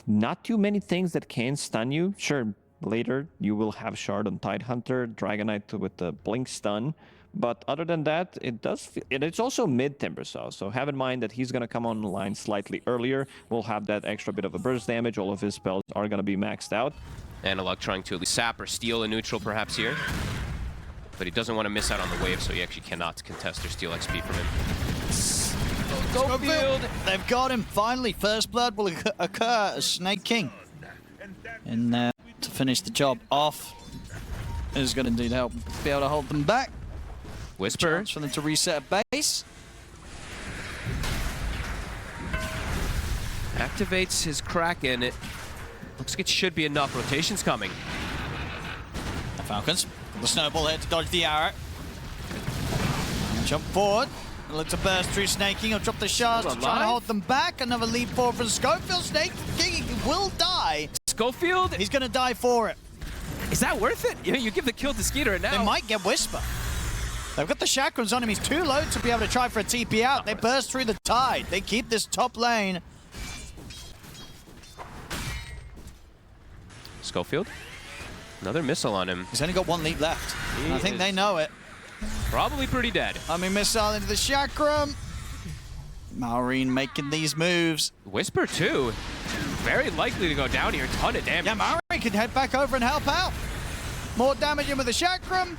not too many things that can stun you. Sure, later you will have Shard on Tidehunter, Dragonite with the Blink stun. But other than that, it does feel, it's also mid Timbersaw, so have in mind that he's going to come online slightly earlier. We'll have that extra bit of a burst damage. All of his spells are going to be maxed out. Analog trying to at least sap or steal a neutral perhaps here. But he doesn't want to miss out on the wave, so he actually cannot contest or steal XP from him. Schofield! They've got him. Finally, first blood will occur as Snake King. In there to finish the job off. Is going to indeed help be able to hold them back. Whisper. Chance for them to reset a base. Activates his Kraken. It looks like it should be enough. Rotation's coming. The Falcons. The snowball here to dodge the arrow. Jump forward. Look to burst through Snake King. He'll drop the shards to try to hold them back. Another leap forward from Schofield. Snake King will die. Schofield? He's going to die for it. Is that worth it? You give the kill to Skeeter and now... They might get Whisper. They've got the chakrams on him. He's too low to be able to try for a TP out. They burst through the tide. They keep this top lane. Schofield? Another missile on him. He's only got one leap left. I think they know it. Probably pretty dead. I mean, missile into the chakram. Maureen making these moves. Whisper too. Very likely to go down here. Ton of damage. Yeah, Maureen can head back over and help out. More damage in with the chakram.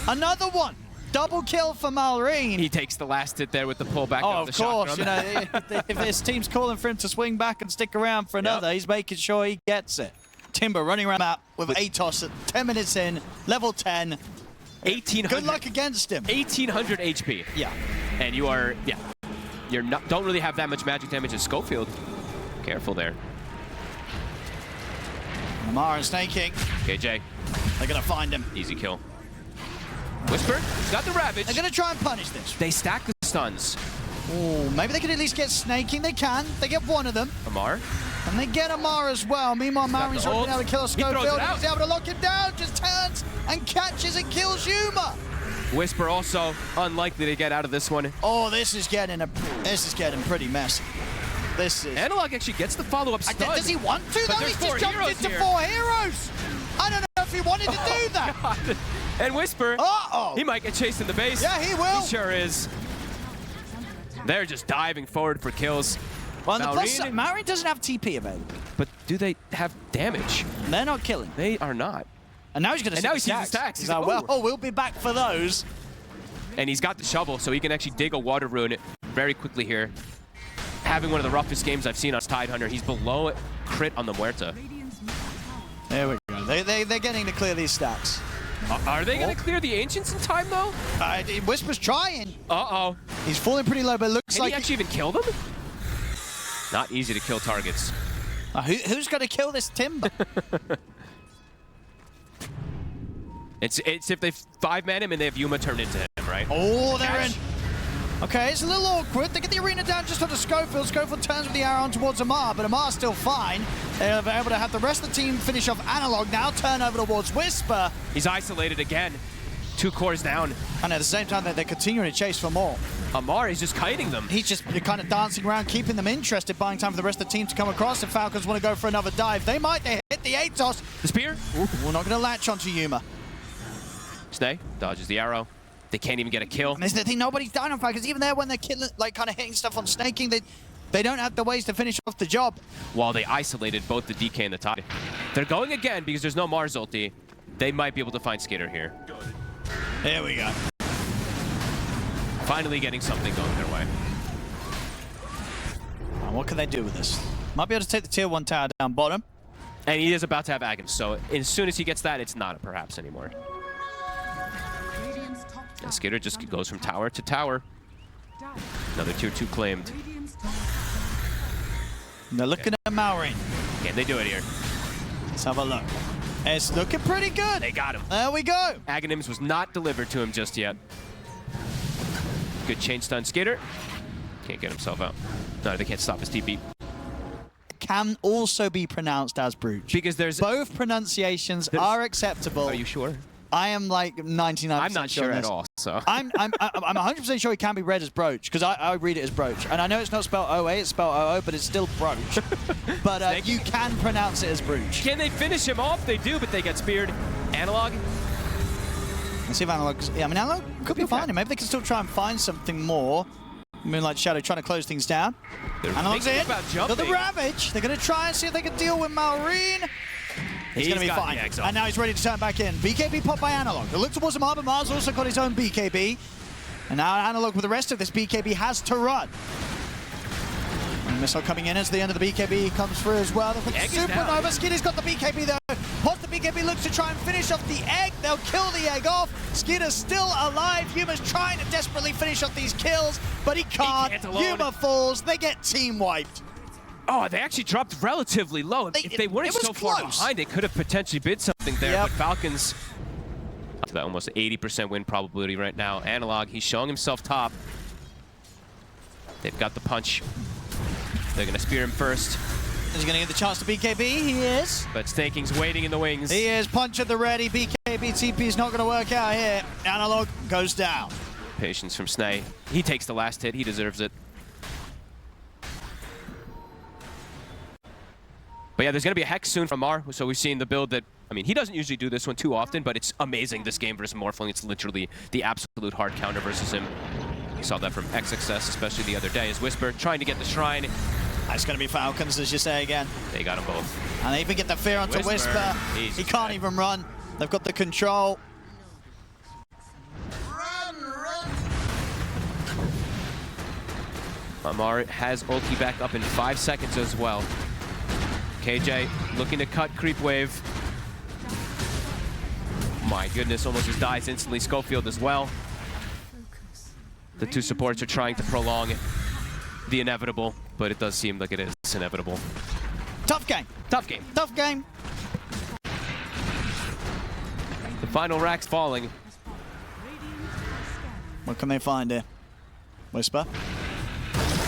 Another one. Double kill for Maureen. He takes the last hit there with the pullback of the course. You know, if his team's calling for him to swing back and stick around for another, he's making sure he gets it. Timber running around the map with Atos at 10 minutes in, level 10. 1800. Good luck against him. 1800 HP. Yeah. And you are, you're not, don't really have that much magic damage as Schofield. Careful there. Lamar and Snake King. KJ. They're going to find him. Easy kill. Whisper. He's got the Ravage. They're going to try and punish this. They stack the stuns. Oh, maybe they could at least get Snake King. They can. They get one of them. Amar. And they get Amar as well. Meanwhile, Marin's already been able to kill a Schofield. He's able to lock him down. Just turns and catches and kills Yuma. Whisper also unlikely to get out of this one. Oh, this is getting pretty messy. This is. Analog actually gets the follow-up stun. Does he want to? Though he's just jumped into 4 heroes. I don't know if he wanted to do that. And Whisper, he might get chased in the base. Yeah, he will. He sure is. They're just diving forward for kills. Well, the plus side, Maureen doesn't have TP available. But do they have damage? They're not killing. They are not. And now he's going to see the stacks. He's like, well, we'll be back for those. And he's got the shovel, so he can actually dig a water rune very quickly here. Having one of the roughest games I've seen on Tidehunter. He's below crit on the Muerta. There we go. They're getting to clear these stacks. Are they going to clear the Ancients in time, though? Whisper's trying. Uh-oh. He's falling pretty low, but it looks like... Can he actually even kill them? Not easy to kill targets. Who's going to kill this Timber? It's if they 5-man him and they have Yuma turned into him, right? Oh, they're in. Okay, it's a little awkward. They get the arena down just onto Schofield. Schofield turns with the arrow on towards Amar, but Amar's still fine. They're able to have the rest of the team finish off Analog. Now turn over towards Whisper. He's isolated again. 2 cores down. And at the same time, they're continuing to chase for more. Amar is just kiting them. He's just kind of dancing around, keeping them interested, buying time for the rest of the team to come across. If Falcons want to go for another dive, they might. They hit the Atos. The spear? We're not going to latch onto Yuma. Snake dodges the arrow. They can't even get a kill. And that's the thing, nobody's dying on Falcons. Even there, when they're killing, like kind of hitting stuff on Snake King, they don't have the ways to finish off the job. While they isolated both the DK and the Tide. They're going again because there's no Mars ulti. They might be able to find Skitter here. Here we go. Finally getting something going their way. What can they do with this? Might be able to take the tier 1 tower down bottom. And he is about to have Aghanim, so as soon as he gets that, it's not a perhaps anymore. And Skitter just goes from tower to tower. Another tier 2 claimed. They're looking at Maureen. Can they do it here? Let's have a look. It's looking pretty good. They got him. There we go. Aghanims was not delivered to him just yet. Good chain stun Skitter. Can't get himself out. No, they can't stop his TP. Can also be pronounced as Brooch. Because there's... Both pronunciations are acceptable. Are you sure? I am like 99% I'm not sure on at this. all, so. I'm 100% sure it can be read as Broach, because I read it as Broach. And I know it's not spelled OA, it's spelled OO, but it's still Broach. But you can pronounce it as Broach. Can they finish him off? They do, but they get speared. Analog? Let's see if Analog's... Yeah, I mean, Analog could be fine. Maybe they can still try and find something more. Moonlight Shadow trying to close things down. Analog's in. Got the Ravage. They're going to try and see if they can deal with Malrine. He's going to be fine. And now he's ready to turn back in. BKB popped by Analog. They look towards him, but Mars also got his own BKB. And now Analog with the rest of this BKB has to run. And missile coming in as the end of the BKB comes through as well. Supernova. Skitter's got the BKB though. Pops the BKB, looks to try and finish off the egg. They'll kill the egg off. Skitter's still alive. Yuma's trying to desperately finish off these kills, but he can't. Yuma falls. They get team wiped. Oh, they actually dropped relatively low. If they weren't so far behind, it could have potentially been something there. But Falcons, to that almost 80% win probability right now. Analog, he's showing himself top. They've got the punch. They're going to spear him first. Is he going to get the chance to BKB? He is. But Snaking's waiting in the wings. He is. Punch at the ready. BKB TP is not going to work out here. Analog goes down. Patience from Snay. He takes the last hit. He deserves it. But yeah, there's going to be a Hex soon from Mar. So we've seen the build that, I mean, he doesn't usually do this one too often, but it's amazing this game versus Morphling. It's literally the absolute hard counter versus him. We saw that from XXS, especially the other day, as Whisper trying to get the Shrine. That's going to be Falcons, as you say again. They got them both. And they even get the fear onto Whisper. He can't even run. They've got the control. Amar has ulti back up in 5 seconds as well. KJ looking to cut creep wave. My goodness, almost just dies instantly. Schofield as well. The two supports are trying to prolong the inevitable, but it does seem like it is inevitable. Tough game. Tough game. Tough game. The final rack's falling. What can they find here? Whisper.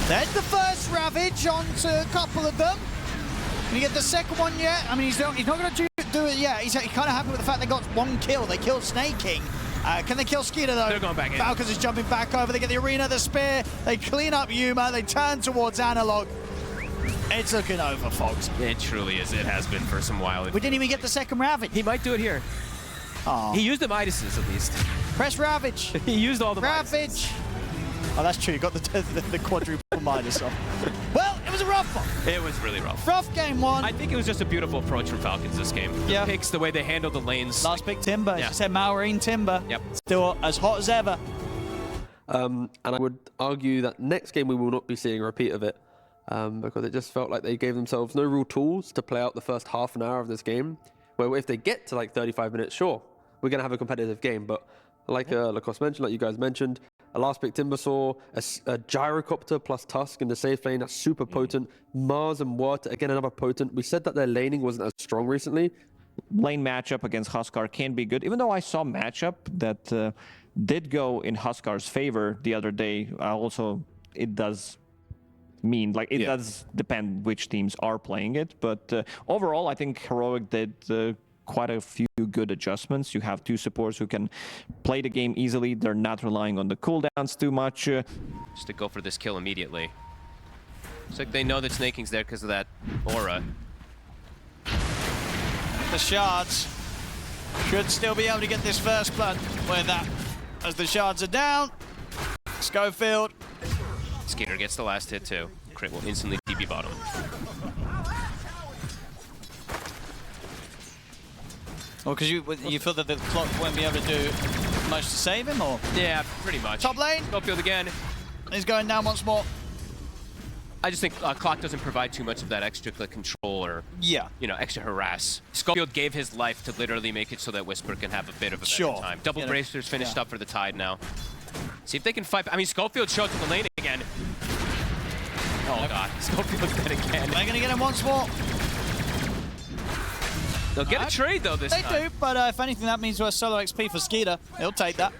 There's the first Ravage onto a couple of them. Can you get the second one yet? I mean, he's not going to do it yet. He's kind of happy with the fact they got one kill. They killed Snake King. Can they kill Skeeter though? They're going back in. Falcons is jumping back over. They get the arena, the spear. They clean up Yuma. They turn towards Analog. It's looking over, folks. It truly is. It has been for some while. We didn't even get the second Ravage. He might do it here. Oh. He used the Midases at least. Press Ravage. He used all the Ravage. Midases. Oh, that's true. You got the quadruple Midas off. Well, it was a rough one. It was really rough. Rough game one. I think it was just a beautiful approach from Falcons this game. Yeah. The picks, the way they handled the lanes. Last pick, Timber. Yeah. She said Malrine Timber. Yep. Still as hot as ever. And I would argue that next game we will not be seeing a repeat of it because it just felt like they gave themselves no real tools to play out the first half an hour of this game. Where if they get to like 35 minutes, sure, we're going to have a competitive game. But like Lacoste mentioned, like you guys mentioned, a last pick Timber saw a Gyrocopter plus Tusk in the safe lane. That's super potent. Mars and Water, again, another potent. We said that their laning wasn't as strong recently. Lane matchup against Huskar can be good, even though I saw matchup that did go in Huskar's favor the other day. Also, it does mean, like, it does depend which teams are playing it. But overall, I think Heroic did quite a few good adjustments. You have two supports who can play the game easily. They're not relying on the cooldowns too much. Just to go for this kill immediately. It's like they know that Snaking's there because of that aura. The shards should still be able to get this first blood with that. As the shards are down, Schofield. Skater gets the last hit too. Crit will instantly TP bottom. Well, because you feel that the clock won't be able to do much to save him, or? Yeah, pretty much. Top lane. Schofield again. He's going down once more. I just think clock doesn't provide too much of that extra control or extra harass. Schofield gave his life to literally make it so that Whisper can have a bit of a better time. Double Bracers finished up for the Tide now. See if they can fight. I mean, Schofield showed to the lane again. Oh god, Schofield's dead again. They're gonna get him once more. They'll get a trade though this time. They do, but if anything, that means we're solo XP for Skeeter. He'll take that.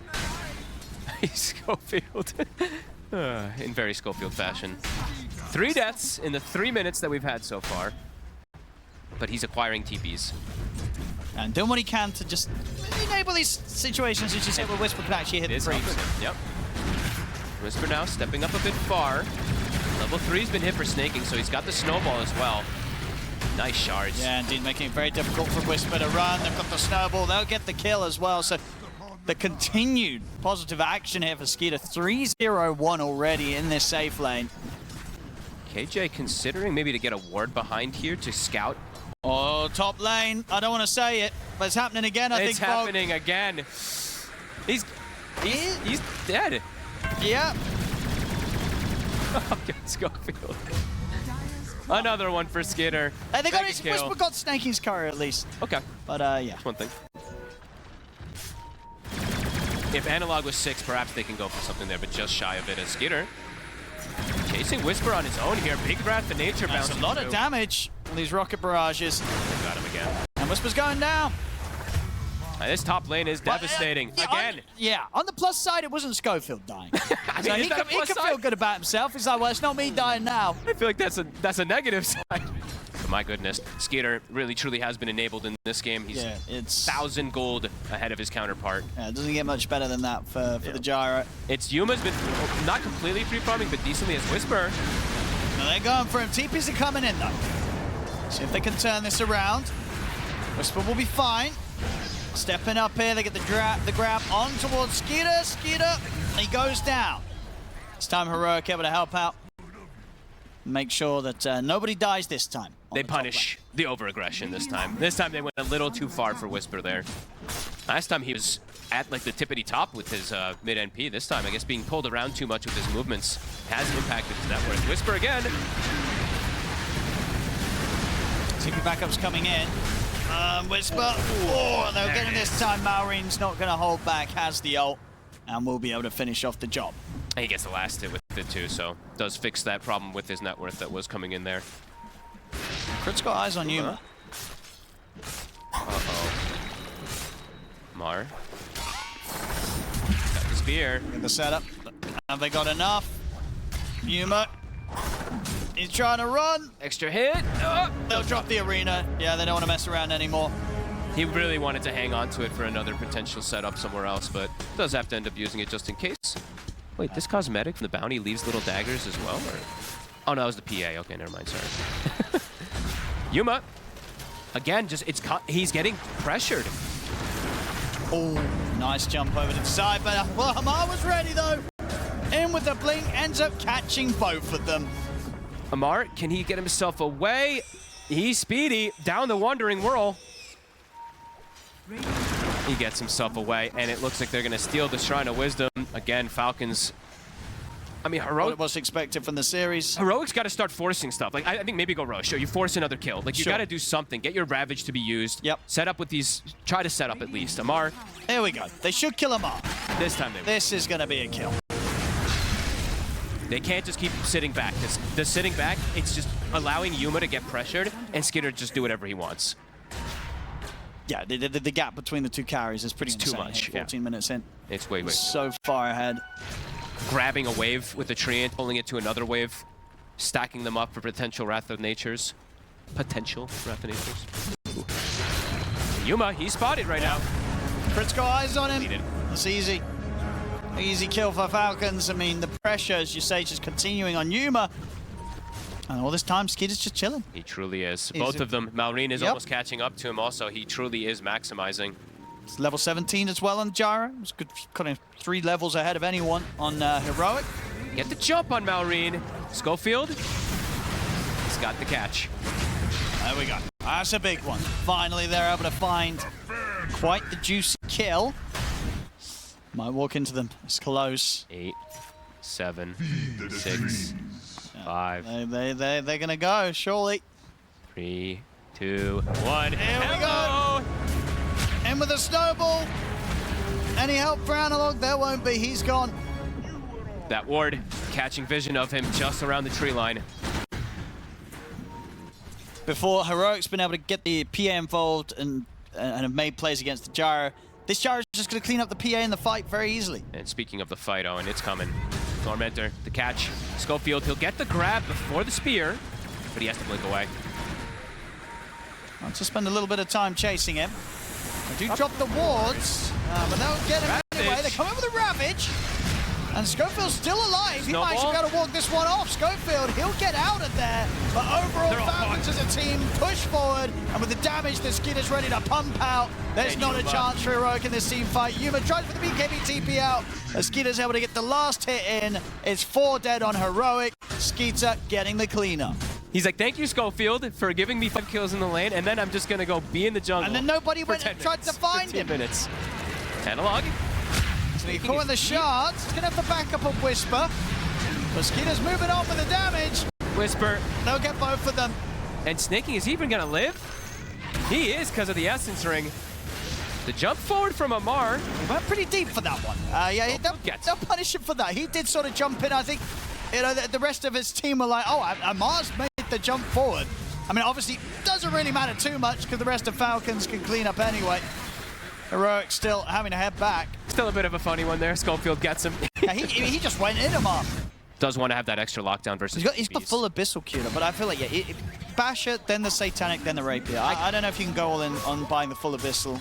Schofield. In very Schofield fashion. 3 deaths in the 3 minutes that we've had so far. But he's acquiring TPs. And doing what he can to just enable these situations, as you said, where Whisper can actually hit the three. Yep. Whisper now stepping up a bit far. Level 3's been hit for snaking, so he's got the snowball as well. Nice shards. Yeah, indeed, making it very difficult for Whisper to run. They've got the snowball. They'll get the kill as well. So the continued positive action here for Skeeter. 3-0-1 already in this safe lane. KJ considering maybe to get a ward behind here to scout. Oh, top lane. I don't want to say it, but it's happening again, I think. It's happening again. He's dead. Yeah. Okay, Schofield. Another one for Skeeter. They got his Whisper got Snakey's curry at least. Okay. But yeah. That's one thing. If Analog was 6, perhaps they can go for something there, but just shy of it as Skeeter. Chasing Whisper on his own here. Big Wrath of Nature bouncing. That's a lot of damage on these rocket barrages. They got him again. And Whisper's going down. This top lane is devastating. Again. On the plus side, it wasn't Schofield dying. I So mean, he can feel good about himself. He's like, well, it's not me dying now. I feel like that's a negative side. But my goodness, Skeeter really truly has been enabled in this game. He's it's 1,000 gold ahead of his counterpart. Yeah, it doesn't get much better than that for the Gyro. It's Yuma's been not completely free farming, but decently as Whisper. Now they're going for him. TPs are coming in though. See if they can turn this around. Whisper will be fine. Stepping up here, they get the grab on towards Skeeter. Skeeter, he goes down. It's time Heroic able to help out. Make sure that nobody dies this time. They punish the over-aggression this time. This time they went a little too far for Whisper there. Last time he was at like the tippity top with his mid-NP. This time, I guess being pulled around too much with his movements has impacted his net worth. Whisper again. TP backup's coming in. Whisper. Oh, they're getting this time. Malrine's not going to hold back, has the ult, and will be able to finish off the job. And he gets the last hit with it too, so does fix that problem with his net worth that was coming in there. Crit's got eyes on Yuma. Uh-oh. Mar. Got the spear. Get the setup. Have they got enough? Yuma. He's trying to run. Extra hit. They'll drop the arena. Yeah, they don't want to mess around anymore. He really wanted to hang on to it for another potential setup somewhere else, but does have to end up using it just in case. Wait, this cosmetic from the bounty leaves little daggers as well? Or? Oh, no, that was the PA. Okay, never mind, sorry. Yuma. Again, he's getting pressured. Oh, nice jump over to the side, but well, Hamar was ready though. In with the blink, ends up catching both of them. Amar, can he get himself away? He's speedy, down the Wandering Whirl. He gets himself away, and it looks like they're gonna steal the Shrine of Wisdom. Again, Falcons. I mean, Heroic. What was expected from the series. Heroic's got to start forcing stuff. Like, I think maybe go Roche. You force another kill. Like, you Sure. got to do something. Get your Ravage to be used. Yep. Set up with these. Try to set up at least. Amar. Here we go. They should kill Hamar. This time they will. This is going to be a kill. They can't just keep sitting back. The sitting back, it's just allowing Yuma to get pressured and Skeeter just do whatever he wants. Yeah, the gap between the two carries is pretty Too insane. much. 14 minutes in. It's way. So far ahead. Grabbing a wave with a tree and pulling it to another wave, stacking them up for potential Wrath of Natures. Potential Wrath of Natures. Ooh. Yuma, he's spotted right now. Crit's got eyes on him. Needed. It's easy. Easy kill for Falcons. I mean, the pressure, as you say, just continuing on Yuma. And all this time, Skid is just chilling. He truly is. Both of them. Malrine is Yep. almost catching up to him also. He truly is maximizing. It's level 17 as well on Gyro. It's good, kind of 3 levels ahead of anyone on Heroic. Get the jump on Malrine. Schofield. He's got the catch. There we go. That's a big one. Finally, they're able to find quite the juicy kill. Might walk into them. It's close. 8, 7, 6, 5. They're going to go, surely. 3, 2, 1. Here we go. In with a snowball. Any help for Analog? There won't be. He's gone. That ward catching vision of him just around the tree line. Before Heroic's been able to get the PA involved and have made plays against the Gyro, this Gyro is just going to clean up the PA in the fight very easily. And speaking of the fight, Owen, it's coming. Tormentor, the catch. Schofield, he'll get the grab before the spear, but he has to blink away. I'll just spend a little bit of time chasing him. They do drop the wards, but they'll get him anyway. They come in with a Ravage. And Schofield's still alive. He might actually be able to walk this one off. Schofield, he'll get out of there. But overall, Falcons as a team push forward. And with the damage, the Skeeter's ready to pump out. There's not a chance for Heroic in this team fight. Yuma tries for the BKB TP out. The Skeeter's able to get the last hit in. It's 4 dead on Heroic. Skeeter getting the cleanup. He's like, thank you, Schofield, for giving me 5 kills in the lane. And then I'm just going to go be in the jungle. And then nobody went and tried to find him. 15 minutes. Analog. He's pulling the shards. He's going to have the backup of Whisper. Mosquito's moving on with the damage. Whisper. They'll get both of them. And Snaking, is he even going to live? He is because of the Essence Ring. The jump forward from Amar. He went pretty deep for that one. Yeah, they'll punish him for that. He did sort of jump in. I think, you know, the rest of his team were like, oh, Amar's made the jump forward. I mean, obviously, it doesn't really matter too much because the rest of Falcons can clean up anyway. Heroic still having to head back. Still a bit of a funny one there. Schofield gets him. Yeah, he just went in him up. Does want to have that extra lockdown versus He's got full Abyssal Cuter, but I feel like, yeah, Basher, then the Satanic, then the Rapier. I don't know if you can go all in on buying the full Abyssal.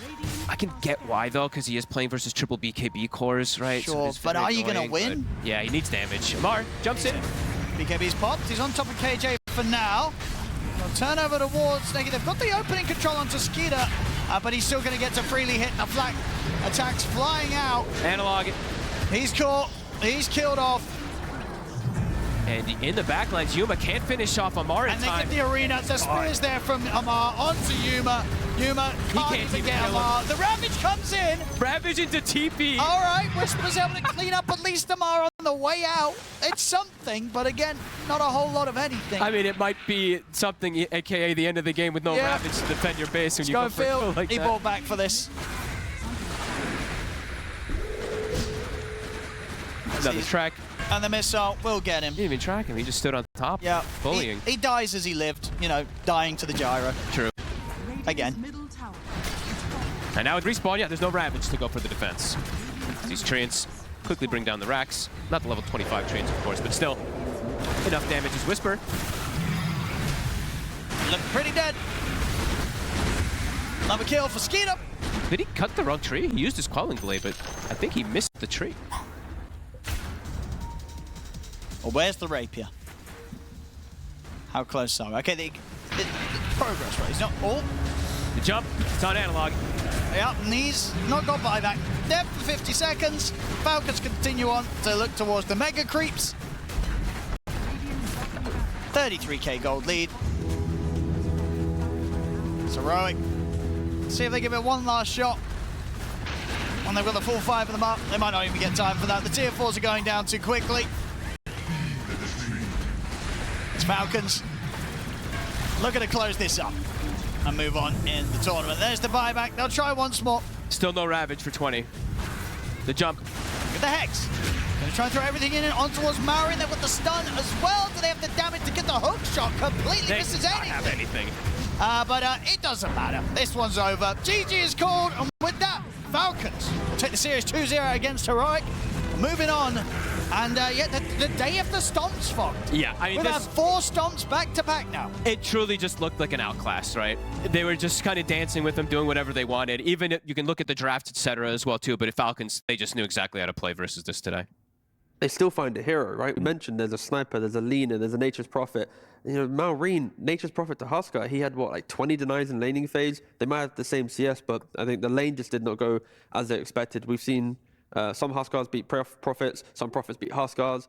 I can get why, though, because he is playing versus triple BKB cores, right? Sure, so but are you going to win? Yeah, he needs damage. Amar jumps in. BKB's popped. He's on top of KJ for now. They'll turn over towards Snakey. They've got the opening control onto Skeeter, but he's still going to get to freely hit. The flak attacks flying out. Analog. He's caught. He's killed off. And in the backlines, Yuma can't finish off Amar in time. And they get the arena. The spear's there from Amar onto Yuma. Yuma can't even get Amar. The Ravage comes in. Ravage into TP. All right, Whisper's able to clean up at least Amar on the way out. It's something, but again, not a whole lot of anything. I mean, it might be something, aka the end of the game with no Ravage to defend your base when you go for a kill like that. He bought back for this. Another track. And the missile will get him. He didn't even track him. He just stood on top. Yeah. Bullying. He dies as he lived, you know, dying to the gyro. True. Again. And now with respawn, yeah, there's no Ravage to go for the defense. These Treants quickly bring down the racks. Not the level 25 Treants, of course, but still. Enough damage as Whisper. Look pretty dead. Another kill for Skeeter. Did he cut the wrong tree? He used his Quelling Blade, but I think he missed the tree. Well, where's the Rapier? How close are we? Okay, the progress, right? He's not all. The jump, it's on Analog. Yeah, and he's not got buyback. Dead for 50 seconds. Falcons continue on to look towards the Mega Creeps. 33k gold lead. It's Heroic. See if they give it one last shot. When they've got the full 5 of them up, they might not even get time for that. The tier 4s are going down too quickly. It's Falcons looking to close this up and move on in the tournament. There's the buyback. They'll try once more. Still no Ravage for 20. The jump. Look at the Hex. Going to try and throw everything in and on towards Marin. They've got the stun as well. Do they have the damage to get the hook shot? Completely misses anything. Have anything. But it doesn't matter. This one's over. GG is called, and with that, Falcons will take the series 2-0 against Heroic. Moving on. And yeah, the day of the stomps, Fog. Yeah, I mean, we've had 4 stomps back to back now. It truly just looked like an outclass, right? They were just kind of dancing with them, doing whatever they wanted. Even if you can look at the draft, etc. as well too. But at Falcons, they just knew exactly how to play versus this today. They still find a hero, right? We mentioned there's a sniper, there's a leaner, there's a Nature's Prophet. You know, Maureen, Nature's Prophet to Huskar, he had what, like 20 denies in laning phase. They might have the same CS, but I think the lane just did not go as they expected. We've seen some Huskars beat Prophets, some Prophets beat Huskars.